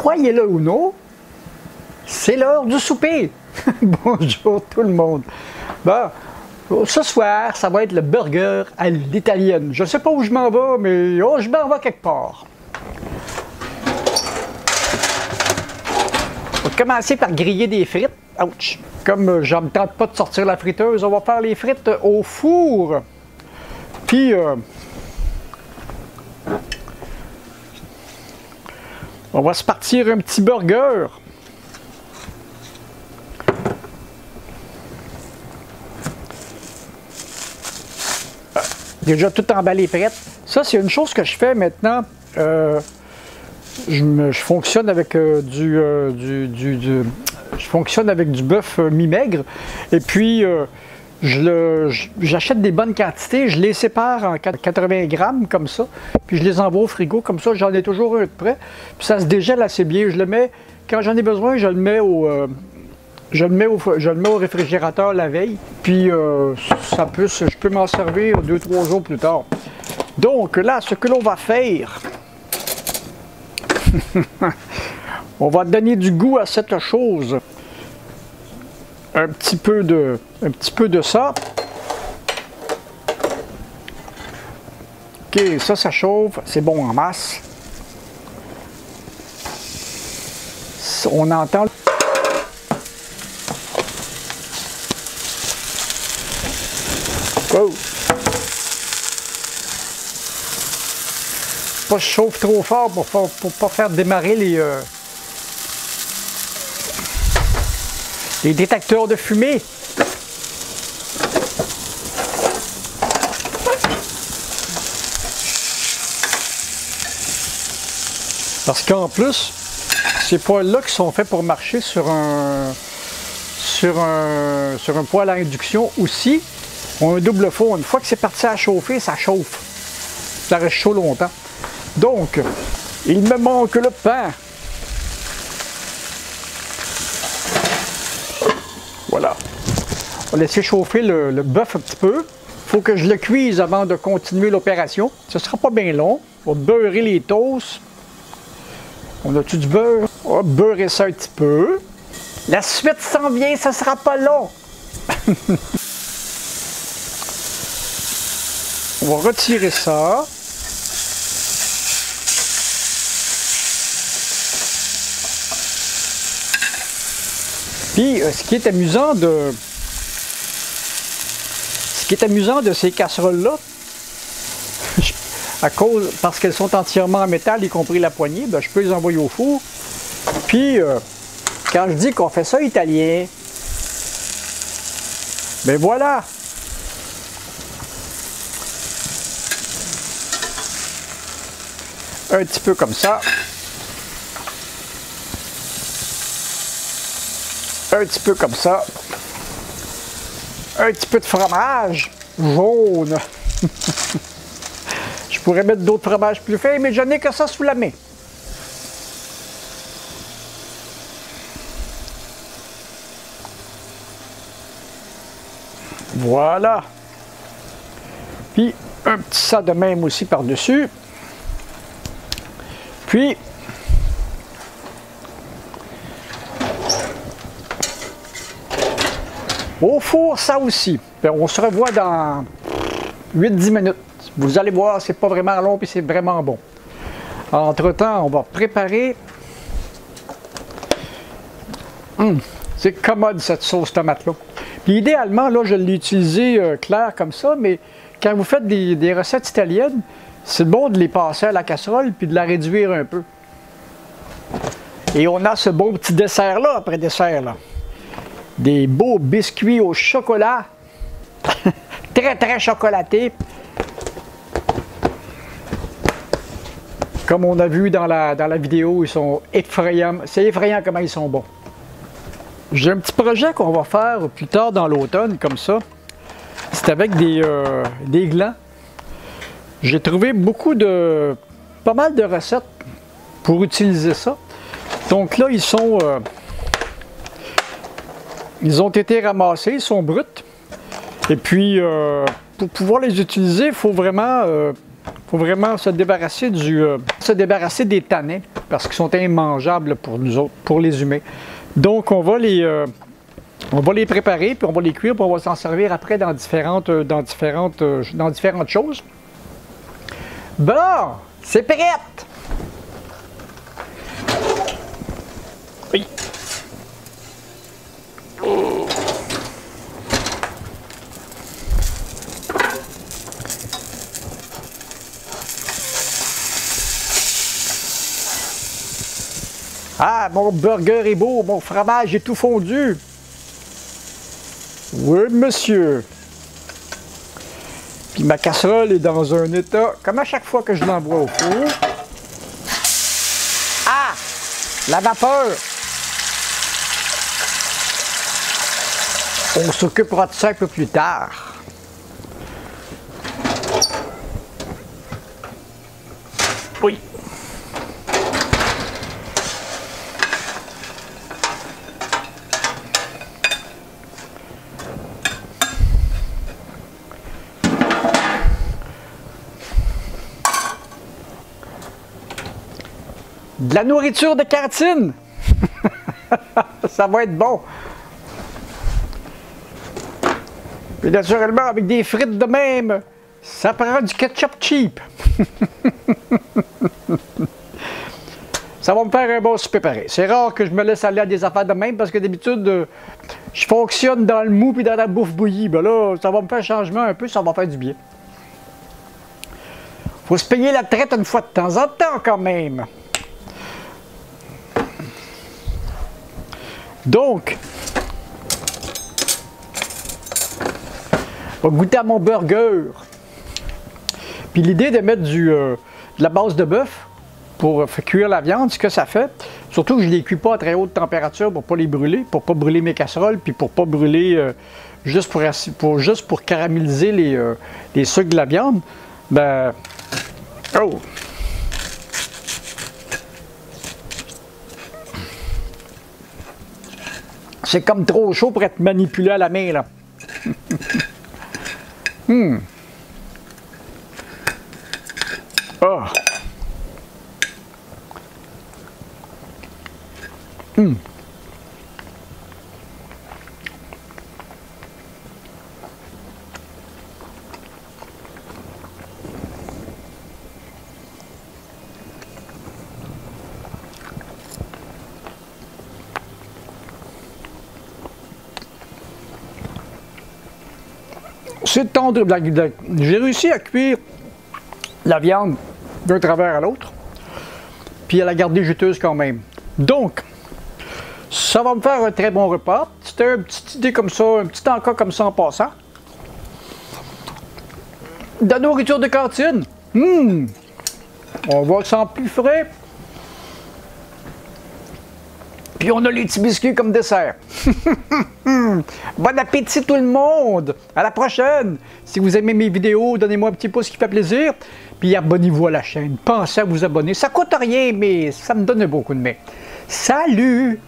croyez-le ou non, c'est l'heure du souper. Bonjour tout le monde. Bon, ce soir, ça va être le burger à l'italienne. Je ne sais pas où je m'en vais, mais je m'en vais quelque part. On va commencer par griller des frites. Ouch! Comme je ne me tente pas de sortir la friteuse, on va faire les frites au four. Puis, on va se partir un petit burger. Déjà tout emballé prête. Ça, c'est une chose que je fais maintenant. Je fonctionne avec je fonctionne avec du bœuf mi-maigre. Et puis, j'achète des bonnes quantités. Je les sépare en 80 grammes comme ça. Puis, je les envoie au frigo. Comme ça, j'en ai toujours un de près. Puis, ça se dégèle assez bien. Je le mets, quand j'en ai besoin, je le mets je le mets au réfrigérateur la veille, puis je peux m'en servir 2-3 jours plus tard. Donc là, ce que l'on va faire, on va donner du goût à cette chose. Un petit peu de ça. OK, ça chauffe, c'est bon en masse. On entend... Oh. Pas chauffe trop fort pour pas faire démarrer les détecteurs de fumée. Parce qu'en plus, ces poêles-là qui sont faits pour marcher sur un poêle à induction aussi, ont un double four. Une fois que c'est parti à chauffer, ça chauffe. Ça reste chaud longtemps. Donc, il me manque le pain. Voilà. On va laisser chauffer le bœuf un petit peu. Il faut que je le cuise avant de continuer l'opération. Ce ne sera pas bien long. On va beurrer les toasts. On a-tu du beurre? On va beurrer ça un petit peu. La suite s'en vient, ça ne sera pas long. On va retirer ça. Puis, ce qui est amusant de ces casseroles-là, parce qu'elles sont entièrement en métal, y compris la poignée, ben, je peux les envoyer au four. Puis, quand je dis qu'on fait ça italien, ben voilà! Un petit peu comme ça. Un petit peu comme ça. Un petit peu de fromage jaune. Je pourrais mettre d'autres fromages plus fins, mais je n'ai que ça sous la main. Voilà. Puis, un petit ça de même aussi par-dessus. Puis, au four, ça aussi. Bien, on se revoit dans 8-10 minutes. Vous allez voir, c'est pas vraiment long et c'est vraiment bon. Entre-temps, on va préparer... c'est commode cette sauce tomate-là. Puis idéalement, là, je l'ai utilisé clair comme ça, mais quand vous faites des recettes italiennes, c'est bon de les passer à la casserole puis de la réduire un peu. Et on a ce bon petit dessert-là, après dessert, là. Des beaux biscuits au chocolat. Très, très chocolatés. Comme on a vu dans la vidéo, ils sont effrayants. C'est effrayant comment ils sont bons. J'ai un petit projet qu'on va faire plus tard dans l'automne, comme ça. C'est avec des glands. J'ai trouvé pas mal de recettes pour utiliser ça. Donc là, ils ont été ramassés, ils sont bruts. Et puis, pour pouvoir les utiliser, il faut vraiment faut vraiment se débarrasser des tanins parce qu'ils sont immangeables pour nous autres, pour les humains. Donc on va les préparer, puis on va les cuire, puis on va s'en servir après dans différentes choses. Bon, c'est prêt! Oui. Ah, mon burger est beau, mon fromage est tout fondu. Oui, monsieur. Puis ma casserole est dans un état, comme à chaque fois que je l'envoie au four. Ah! La vapeur! On s'occupera de ça un peu plus tard. Oui. De la nourriture de cantine! Ça va être bon! Puis naturellement, avec des frites de même, ça prend du ketchup cheap! Ça va me faire un bon souper pareil. C'est rare que je me laisse aller à des affaires de même parce que d'habitude, je fonctionne dans le mou puis dans la bouffe bouillie. Ben là, ça va me faire un changement un peu, ça va faire du bien. Faut se payer la traite une fois de temps en temps quand même. Donc, je vais goûter à mon burger. Puis l'idée de mettre de la base de bœuf pour cuire la viande, ce que ça fait, surtout que je ne les cuis pas à très haute température pour ne pas les brûler, pour ne pas brûler mes casseroles, puis pour ne pas brûler, juste pour caraméliser les sucres de la viande, ben, oh! C'est comme trop chaud pour être manipulé à la main, là. Oh. C'est tendre. J'ai réussi à cuire la viande d'un travers à l'autre, puis à la garder juteuse quand même. Donc, ça va me faire un très bon repas. C'était une petite idée comme ça, un petit encas comme ça en passant. De la nourriture de cantine. On va sans plus frais. Puis on a les petits biscuits comme dessert. Bon appétit tout le monde! À la prochaine! Si vous aimez mes vidéos, donnez-moi un petit pouce qui fait plaisir. Puis abonnez-vous à la chaîne. Pensez à vous abonner. Ça coûte rien, mais ça me donne un beau coup de main. Salut!